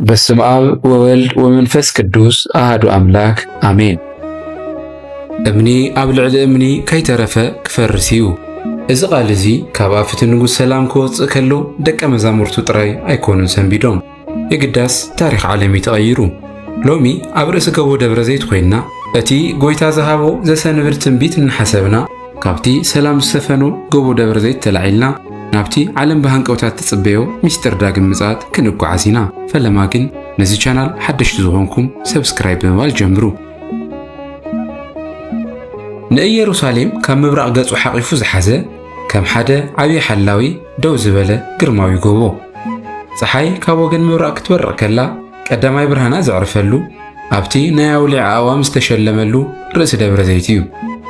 በስመ አብ ወወልድ ወመንፈስ ቅዱስ አሐዱ አምላክ አሜን። እምኒ ኣብ ልዕሊ እምኒ ከይተረፈ ክፈርስ እዩ። እዚ ቃል እዚ ካብ ኣፍቲ ንጉሥ ሰላም ክወፅእ ከሎ ደቀ መዛሙርቱ ጥራይ ኣይኮኑን ሰንቢዶም የግዳስ ታሪኽ ዓለም ተቐይሩ። ሎሚ ኣብ ርእሲ ገቦ ደብረ ዘይት ኮይና እቲ ጎይታ ዝሃቦ ዘሰንብር ትንቢት እንሓሰብና ካብቲ ሰላም ዝሰፈኖ ገቦ ደብረ ዘይት ተላዒልና ናብቲ ዓለም ብሃንቀውታት ትጽበዮ ሚስጥር ዳግም ምጽአት ክንጓዓዝ ኢና። ፈለማ ግን ነዚ ቻናል ሓደሽቲ ዝኾንኩም ሰብስክራይብ ብምባል ጀምሩ። ንኢየሩሳሌም ካብ ምብራቕ ገጹ ሓቂፉ ዝሓዘ ከም ሓደ ዓብዪ ሓላዊ ደው ዝበለ ግርማዊ ጎቦ ፀሓይ ካብ ወገን ምብራቕ ክትበርቕ ከላ ቀዳማይ ብርሃና ዘዕርፈሉ ኣብቲ ናይ ኣውሊዕ ኣእዋም ዝተሸለመሉ ርእሲ ደብረ ዘይት እዩ።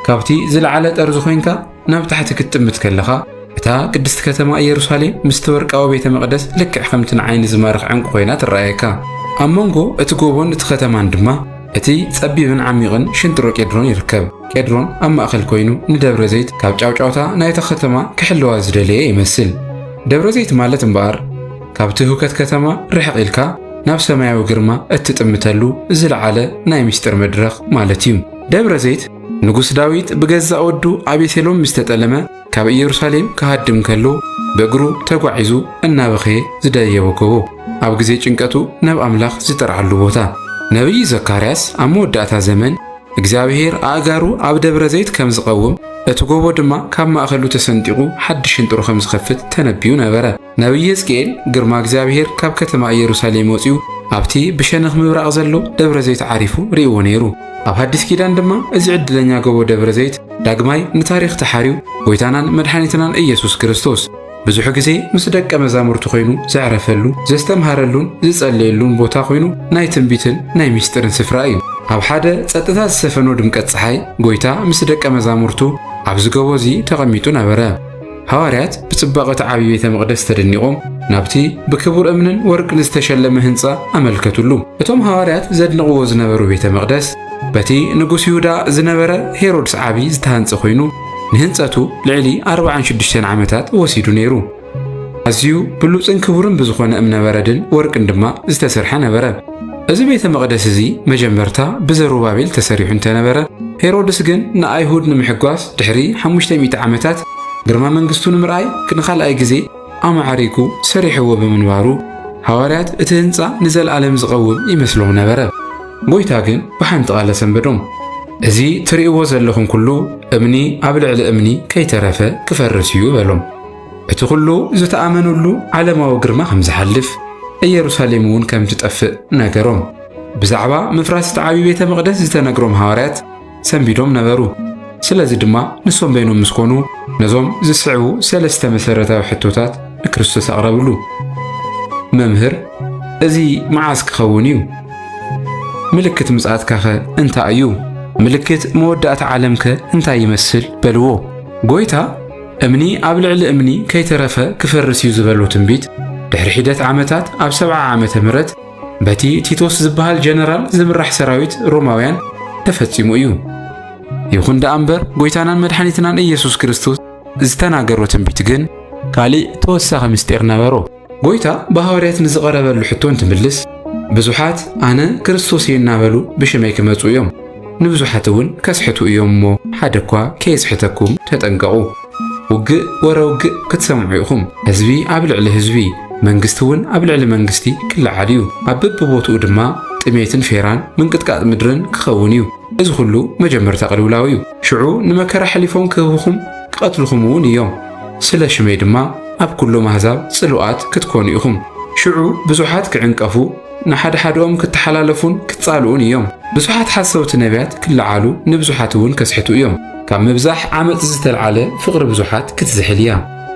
ካብቲ ዝለዓለ ጠርዚ ኮይንካ ናብ ታሕቲ ክትጥምት ከለኻ እታ ቅድስቲ ከተማ ኢየሩሳሌም ምስቲ ወርቃዊ ቤተ መቕደስ ልክዕ ከምቲ ንዓይኒ ዝማርኽ ዕንቁ ኮይና ትረኣየካ። ኣብ መንጎ እቲ ጎቦን እቲ ከተማን ድማ እቲ ጸቢብን ዓሚቕን ሽንጥሮ ቄድሮን ይርከብ። ቄድሮን ኣብ ማእኸል ኮይኑ ንደብረ ዘይት ካብ ጫውጫውታ ናይታ ከተማ ክሕልዋ ዝደለየ ይመስል። ደብረ ዘይት ማለት እምበኣር ካብቲ ህውከት ከተማ ርሕቕ ኢልካ ናብ ሰማያዊ ግርማ እትጥምተሉ ዝለዓለ ናይ ምስጢር መድረኽ ማለት እዩ። ደብረ ዘይት ንጉሥ ዳዊት ብገዛእ ወዱ ኣቤሴሎም ምስ ተጠለመ ካብ ኢየሩሳሌም ክሃድም ከሎ በእግሩ ተጓዒዙ እናበኸየ ዝደየቦ ጎቦ፣ ኣብ ግዜ ጭንቀቱ ናብ ኣምላኽ ዝጠርዓሉ ቦታ። ነቢይ ዘካርያስ ኣብ መወዳእታ ዘመን እግዚአብሔር ኣእጋሩ ኣብ ደብረ ዘይት ከም ዝቐውም እቲ ጎቦ ድማ ካብ ማእኸሉ ተሰንጢቑ ሓድሽ ሽንጥሮ ከም ዝኸፍት ተነቢዩ ነበረ። ነቢይ ሕዝቅኤል ግርማ እግዚአብሔር ካብ ከተማ ኢየሩሳሌም ወፂኡ ኣብቲ ብሸነኽ ምብራቕ ዘሎ ደብረ ዘይት ዓሪፉ ርእይዎ ነይሩ። ኣብ ሓድስ ኪዳን ድማ እዚ ዕድለኛ ጎቦ ደብረ ዘይት ዳግማይ ንታሪኽ ተሓርዩ ጎይታናን መድሓኒትናን ኢየሱስ ክርስቶስ ብዙሕ ግዜ ምስ ደቀ መዛሙርቱ ኮይኑ ዘዕረፈሉ ዘስተምሃረሉን ዝጸልየሉን ቦታ ኮይኑ ናይ ትንቢትን ናይ ምስጢርን ስፍራ እዩ። ኣብ ሓደ ጸጥታ ዝሰፈኖ ድምቀት ፀሓይ ጎይታ ምስ ደቀ መዛሙርቱ ኣብዚ ጎቦ እዚ ተቐሚጡ ነበረ። ሐዋርያት ብጽባቐ ዓብዪ ቤተ መቕደስ ተደኒቖም ናብቲ ብክቡር እምንን ወርቅን ዝተሸለመ ህንፃ ኣመልከቱሉ። እቶም ሐዋርያት ዘድንቕዎ ዝነበሩ ቤተ መቕደስ በቲ ንጉሥ ይሁዳ ዝነበረ ሄሮድስ ዓቢ ዝተሃንጸ ኮይኑ ንህንጸቱ ልዕሊ 46 ዓመታት ወሲዱ ነይሩ። ኣዝዩ ብሉፅን ክቡርን ብዝኾነ እምነበረድን ወርቅን ድማ ዝተሰርሐ ነበረ። እዚ ቤተ መቕደስ እዚ መጀመርታ ብዘሩባቤል ተሰሪሑ እንተነበረ ሄሮድስ ግን ንኣይሁድ ንምሕጓስ ድሕሪ 500 ዓመታት ግርማ መንግስቱ ንምርኣይ ንኻልኣይ ግዜ ኣማዕሪጉ ሰሪሕዎ ብምንባሩ ሐዋርያት እቲ ህንፃ ንዘለዓለም ዝቐውም ይመስሎም ነበረ። ጎይታ ግን ብሓንቲ ቃል ሰንበዶም እዚ ትርእይዎ ዘለኹም ኩሉ እምኒ ኣብ ልዕሊ እምኒ ከይተረፈ ክፈርስ እዩ በሎም። እቲ ኩሉ ዝተኣመነሉ ዓለማዊ ግርማ ከም ዝሓልፍ ኢየሩሳሌም እውን ከም ትጠፍእ ነገሮም። ብዛዕባ ምፍራስ እቲ ዓብዪ ቤተ መቕደስ ዝተነግሮም ሐዋርያት ሰንቢዶም ነበሩ። ስለዚ ድማ ንሶም በይኖም ምስ ኮኑ ነዞም ዝስዕቡ ሰለስተ መሰረታዊ ሕቶታት ንክርስቶስ ኣቕረብሉ። መምህር እዚ መዓዝ ክኸውን እዩ? ምልክት ምጽአትካ ኸ እንታይ እዩ? ምልክት መወዳእታ ዓለም ከ እንታይ ይመስል በልዎ። ጎይታ እምኒ ኣብ ልዕሊ እምኒ ከይተረፈ ክፈርስ እዩ ዝበሎ ትንቢት ድሕሪ ሒደት ዓመታት ኣብ 70 ዓመተ ምህረት በቲ ቲቶስ ዝበሃል ጀነራል ዝምራሕ ሰራዊት ሮማውያን ተፈጺሙ እዩ። ይኹን ደኣ እምበር ጎይታናን መድሓኒትናን ኢየሱስ ክርስቶስ ዝተናገሮ ትንቢት ግን ካሊእ ተወሳኺ ምስጢር ነበሮ። ጎይታ ብሐዋርያት ንዝቐረበሉ ሕቶ እንትምልስ ብዙሓት ኣነ ክርስቶስ እየ እናበሉ ብሽመይ ክመፁ እዮም፣ ንብዙሓት እውን ከስሕቱ እዮም እሞ ሓደ እኳ ከየስሕተኩም ተጠንቀቑ። ውግእ ወረውግእ ክትሰምዑ ኢኹም። ህዝቢ ኣብ ልዕሊ ህዝቢ መንግስቲ እውን ኣብ ልዕሊ መንግስቲ ክለዓል እዩ። ኣብ በብቦትኡ ድማ ጥሜትን ፌራን ምንቅጥቃጥ ምድርን ክኸውን እዩ። እዚ ኩሉ መጀመርታ ቅልውላዊ እዩ። ሽዑ ንመከራ ሓሊፎም ክህብኹም ክቐትልኹም እውን እዮም። ስለ ሽመይ ድማ ኣብ ኩሎም ኣሕዛብ ጽሉኣት ክትኮኑ ኢኹም። ሽዑ ብዙሓት ክዕንቀፉ ንሓደ ሓደኦም ክትሓላለፉን ክትጻልኡን እዮም። ብዙሓት ሓሰውቲ ነቢያት ክለዓሉ ንብዙሓት እውን ከስሕቱ እዮም። ካብ ምብዛሕ ዓመፅ ዝተልዓለ ፍቕሪ ብዙሓት ክትዝሕል እያ።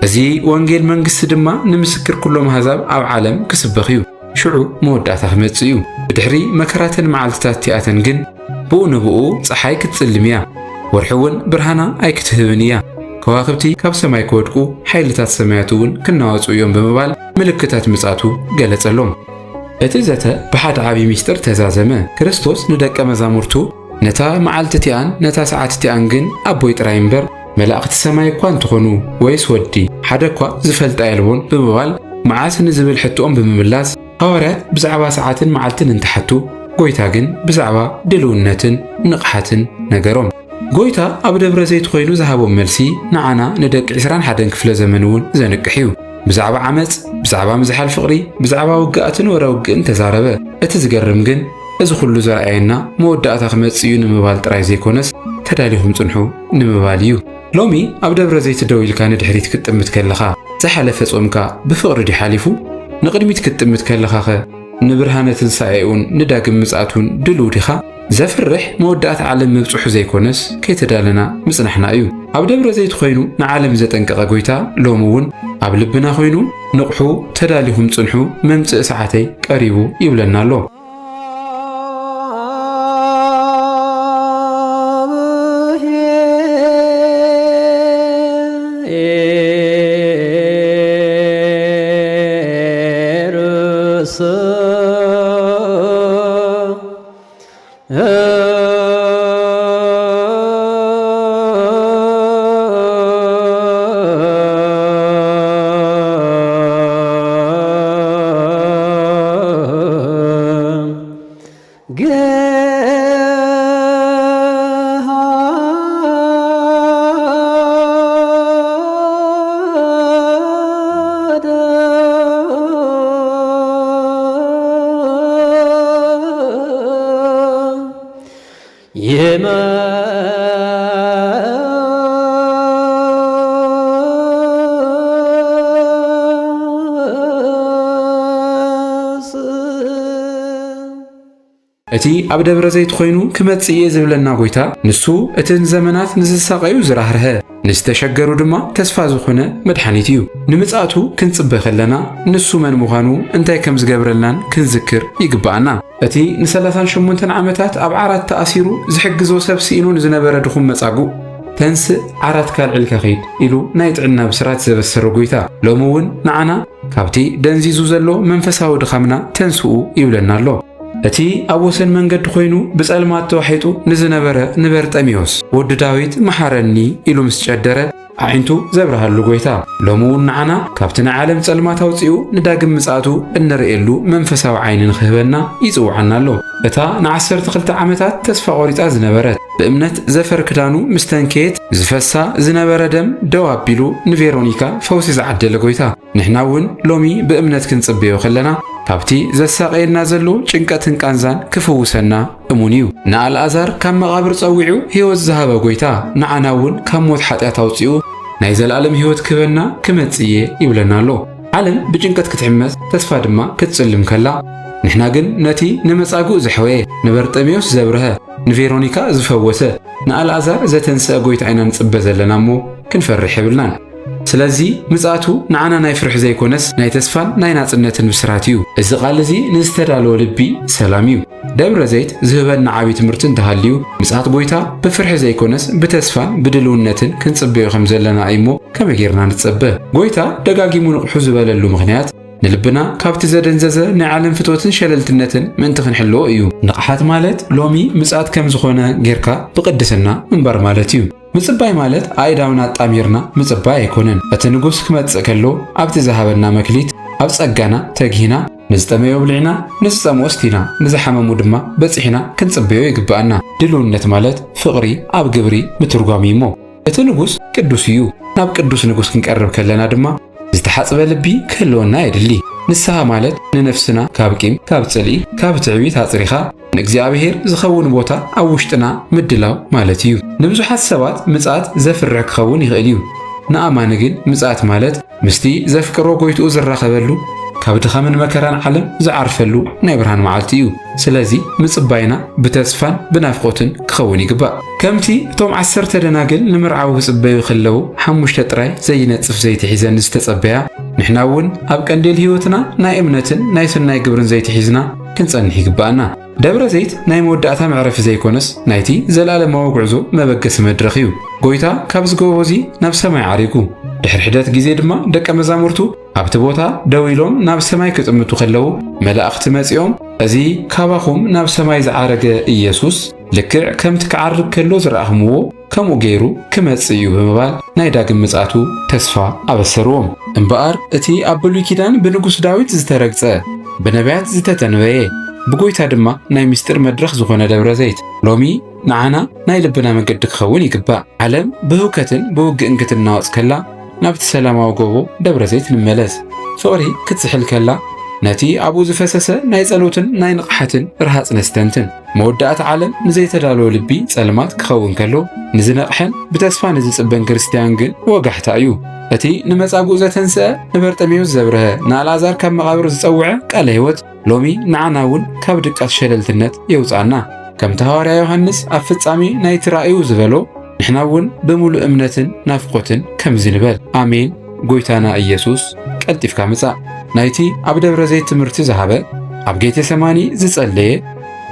እዚ ወንጌል መንግስቲ ድማ ንምስክር ኩሎም ኣሕዛብ ኣብ ዓለም ክስበኽ እዩ። ሽዑ መወዳእታ ክመጽእ እዩ። ብድሕሪ መከራተን መዓልትታት እቲኣተን ግን ብኡ ንብኡ ፀሓይ ክትጽልም እያ፣ ወርሒ እውን ብርሃና ኣይክትህብን እያ። ከዋኽብቲ ካብ ሰማይ ክወድቁ ሓይልታት ሰማያት እውን ክናወፁ እዮም ብምባል ምልክታት ምጽአቱ ገለጸሎም። እቲ ዘተ ብሓደ ዓብዪ ምስጢር ተዛዘመ። ክርስቶስ ንደቀ መዛሙርቱ ነታ መዓልቲ እቲኣን ነታ ሰዓት እቲኣን ግን ኣቦይ ጥራይ እምበር መላእኽቲ ሰማይ እኳ እንትኾኑ ወይስ ወዲ ሓደ እኳ ዝፈልጣ የልቦን ብምባል መዓዝ ንዝብል ሕቶኦም ብምምላስ ሐዋርያት ብዛዕባ ሰዓትን መዓልትን እንተሓቱ ጎይታ ግን ብዛዕባ ድልውነትን ንቕሓትን ነገሮም። ጎይታ ኣብ ደብረ ዘይት ኮይኑ ዝሃቦም መልሲ ንዓና ንደቂ 21 ክፍለ ዘመን እውን ዘንቅሕ እዩ። ብዛዕባ ዓመፅ፣ ብዛዕባ ምዝሓል ፍቕሪ፣ ብዛዕባ ውግኣትን ወረውግእን ተዛረበ። እቲ ዝገርም ግን እዚ ኩሉ ዘርኣየና መወዳእታ ክመጽእ እዩ ንምባል ጥራይ ዘይኮነስ ተዳሊኹም ጽንሑ ንምባል እዩ። ሎሚ ኣብ ደብረ ዘይት ደው ኢልካ ንድሕሪት ክትጥምት ከለኻ ዝሓለፈ ጾምካ ብፍቕሪ ዲ ሓሊፉ? ንቕድሚት ክትጥምት ከለኻ ኸ ንብርሃነ ትንሣኤኡን ንዳግም ምጽኣቱን ድልው ዲኻ? ዘፍርሕ መወዳእታ ዓለም ምብጽሑ ዘይኮነስ ከይተዳለና ምጽናሕና እዩ። ኣብ ደብረ ዘይት ኮይኑ ንዓለም ዘጠንቀቐ ጎይታ ሎሚ እውን ኣብ ልብና ኮይኑ ንቕሑ ተዳሊኹም ጽንሑ መምጽእ ሰዓተይ ቀሪቡ ይብለና ኣሎ። እቲ ኣብ ደብረ ዘይት ኮይኑ ክመጽእ ዝብለና ጎይታ ንሱ እተን ዘመናት ንዝሳቀዩ ዝራህርሀ ንዝተሸገሩ ድማ ተስፋ ዝኾነ መድሓኒት እዩ። ንምጽኣቱ ክንጽበ ከለና ንሱ መን ምዃኑ እንታይ ከም ዝገብረልናን ክንዝክር ይግባአና። እቲ ን38 ዓመታት ኣብ ዓራት ተኣሲሩ ዝሕግዞ ሰብ ሲኢኑን ዝነበረ ድኹም መጻጉዕ ተንስእ ዓራት ካልዕልካ ኸይድ ኢሉ ናይ ጥዕና ብስራት ዘበሰረ ጎይታ ሎሚ እውን ንዓና ካብቲ ደንዚዙ ዘሎ መንፈሳዊ ድኻምና ተንስኡ ይብለና ኣሎ። እቲ ኣብ ወሰን መንገዲ ኮይኑ ብጸልማት ተዋሒጡ ንዝነበረ ንበርጠሚዮስ ወዲ ዳዊት መሓረኒ ኢሉ ምስ ጨደረ ኣዒንቱ ዘብርሃሉ ጎይታ ሎሚ እውን ንዓና ካብቲ ናይ ዓለም ጸልማት ኣውፂኡ ንዳግም ምጽኣቱ እንርእየሉ መንፈሳዊ ዓይኒ ንኽህበና ይጽውዓና ኣሎ። እታ ን12 ዓመታት ተስፋ ቆሪጣ ዝነበረት ብእምነት ዘፈር ክዳኑ ምስተንከየት ዝፈሳ ዝነበረ ደም ደው ኣቢሉ ንቬሮኒካ ፈውሲ ዝዓደለ ጎይታ ንሕና እውን ሎሚ ብእምነት ክንጽበዮ ከለና ካብቲ ዘሳቀየና ዘሎ ጭንቀትን ቃንዛን ክፍውሰና እሙን እዩ። ንኣልዓዛር ካብ መቓብር ጸዊዑ ሕይወት ዝሃበ ጎይታ ንዓና እውን ካብ ሞት ኃጢአት ኣውፂኡ ናይ ዘለዓለም ሕይወት ክበና ክመጽእ ይብለና ኣሎ። ዓለም ብጭንቀት ክትሕመስ ተስፋ ድማ ክትጽልም ከላ ንሕና ግን ነቲ ንመጻጉዕ ዘሕወየ ንበርጠሚዮስ ዘብርሀ ንቬሮኒካ ዝፈወሰ ንኣልዓዛር ዘተንስአ ጎይታ ኢና ንጽበ ዘለና እሞ ክንፈርሕ ይብልናን። ስለዚ ምጽኣቱ ንዓና ናይ ፍርሒ ዘይኮነስ ናይ ተስፋን ናይ ናጽነትን ብስራት እዩ። እዚ ቃል እዚ ንዝተዳለወ ልቢ ሰላም እዩ። ደብረ ዘይት ዝህበና ዓብዪ ትምህርቲ እንተሃልዩ ምጽኣት ጎይታ ብፍርሒ ዘይኮነስ ብተስፋን ብድልውነትን ክንጽበዮ ከም ዘለና እሞ ከመይ ጌርና ንጸበ? ጎይታ ደጋጊሙ ንቕሑ ዝበለሉ ምኽንያት ንልብና ካብቲ ዘደንዘዘ ናይ ዓለም ፍትወትን ሸለልትነትን ምእንቲ ክንሕልዎ እዩ። ንቕሓት ማለት ሎሚ ምጽኣት ከም ዝኾነ ጌርካ ብቅድስና እምበር ማለት እዩ። ምጽባይ ማለት ኣእዳውና ጣሚርና ምጽባይ ኣይኮነን። እቲ ንጉስ ክመጽእ ከሎ ኣብቲ ዝሃበና መክሊት ኣብ ጸጋና ተግሂና ንዝጠመዮ ብልዕና ንዝጸምኦ ስቲና ንዝሓመሙ ድማ በፂሕና ክንጽበዮ ይግባአና። ድልውነት ማለት ፍቕሪ ኣብ ግብሪ ምትርጓሚ እሞ እቲ ንጉስ ቅዱስ እዩ። ናብ ቅዱስ ንጉስ ክንቀርብ ከለና ድማ ዝተሓጽበ ልቢ ክህልወና የድሊ። ንስሐ ማለት ንነፍስና ካብ ቂም፣ ካብ ጽልኢ፣ ካብ ትዕቢት ኣጽሪኻ ንእግዚአብሔር ዝኸውን ቦታ ኣብ ውሽጥና ምድላው ማለት እዩ። ንብዙሓት ሰባት ምጽኣት ዘፍርሕ ክኸውን ይኽእል እዩ። ንኣማኒ ግን ምጽኣት ማለት ምስቲ ዘፍቅሮ ጎይትኡ ዝራኸበሉ ካብ ድኻምን መከራን ዓለም ዝዓርፈሉ ናይ ብርሃን መዓልቲ እዩ። ስለዚ ምጽባይና ብተስፋን ብናፍቆትን ክኸውን ይግባእ። ከምቲ እቶም 10 ደናግል ንምርዓው ክጽበዩ ከለዉ 5 ጥራይ ዘይነጽፍ ዘይቲ ሒዘን ዝተጸበያ ንሕና እውን ኣብ ቀንዴል ህይወትና ናይ እምነትን ናይ ሰናይ ግብርን ዘይቲ ሒዝና ክንጸንሕ ይግባአና። ደብረ ዘይት ናይ መወዳእታ መዕረፊ ዘይኮነስ ናይቲ ዘለዓለማዊ ጉዕዞ መበገሲ መድረኽ እዩ። ጎይታ ካብ ዝገቦ እዚ ናብ ሰማይ ዓሪጉ ድሕሪ ሕደት ግዜ ድማ ደቀ መዛሙርቱ ኣብቲ ቦታ ደው ኢሎም ናብ ሰማይ ክጥምቱ ከለዉ መላእኽቲ መጺኦም እዚ ካባኹም ናብ ሰማይ ዝዓረገ ኢየሱስ ልክዕ ከምቲ ክዓርግ ከሎ ዝረኣኽምዎ ከምኡ ገይሩ ክመጽእ እዩ ብምባል ናይ ዳግም ምጽኣቱ ተስፋ ኣበሰርዎም። እምበኣር እቲ ኣብ ብሉይ ኪዳን ብንጉስ ዳዊት ዝተረግጸ ብነቢያት ዝተተነበየ ብጎይታ ድማ ናይ ምስጢር መድረኽ ዝኾነ ደብረ ዘይት ሎሚ ንዓና ናይ ልብና መገዲ ክኸውን ይግባእ። ዓለም ብህውከትን ብውግእን ክትናወፅ ከላ ናብቲ ሰላማዊ ጎቦ ደብረ ዘይት ንመለስ። ፍቕሪ ክትስሕል ከላ ነቲ ኣብኡ ዝፈሰሰ ናይ ጸሎትን ናይ ንቕሓትን ርሃፅ ነስተንትን። መወዳእቲ ዓለም ንዘይተዳለወ ልቢ ጸልማት ክኸውን ከሎ ንዝነቕሐን ብተስፋ ንዝጽበን ክርስቲያን ግን ወጋሕታ እዩ። እቲ ንመጻጉዕ ዘተንስአ ንበርጠሜዎስ ዘብርሀ ንኣልዓዛር ካብ መቓብር ዝጸውዐ ቃለ ሕይወት ሎሚ ንዓና እውን ካብ ድቃት ሸለልትነት የውፃና። ከምቲ ሐዋርያ ዮሐንስ ኣብ ፍጻሜ ናይቲ ራእዩ ዝበሎ ንሕና እውን ብምሉእ እምነትን ናፍቆትን ከምዚ ንበል ኣሜን። ጎይታና ኢየሱስ ቀልጢፍካ ምጻእ። ናይቲ ኣብ ደብረ ዘይት ትምህርቲ ዝሃበ ኣብ ጌቴሰማኒ ዝጸለየ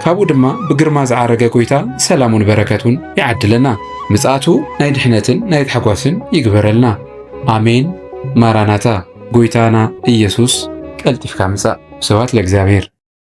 ካብኡ ድማ ብግርማ ዝዓረገ ጎይታ ሰላሙን በረከቱን ይዓድለና። ምጽኣቱ ናይ ድሕነትን ናይ ተሓጓስን ይግበረልና። አሜን። ማራናታ። ጎይታና ኢየሱስ ቀልጢፍካ ምጻእ። ስብሐት ለእግዚአብሔር።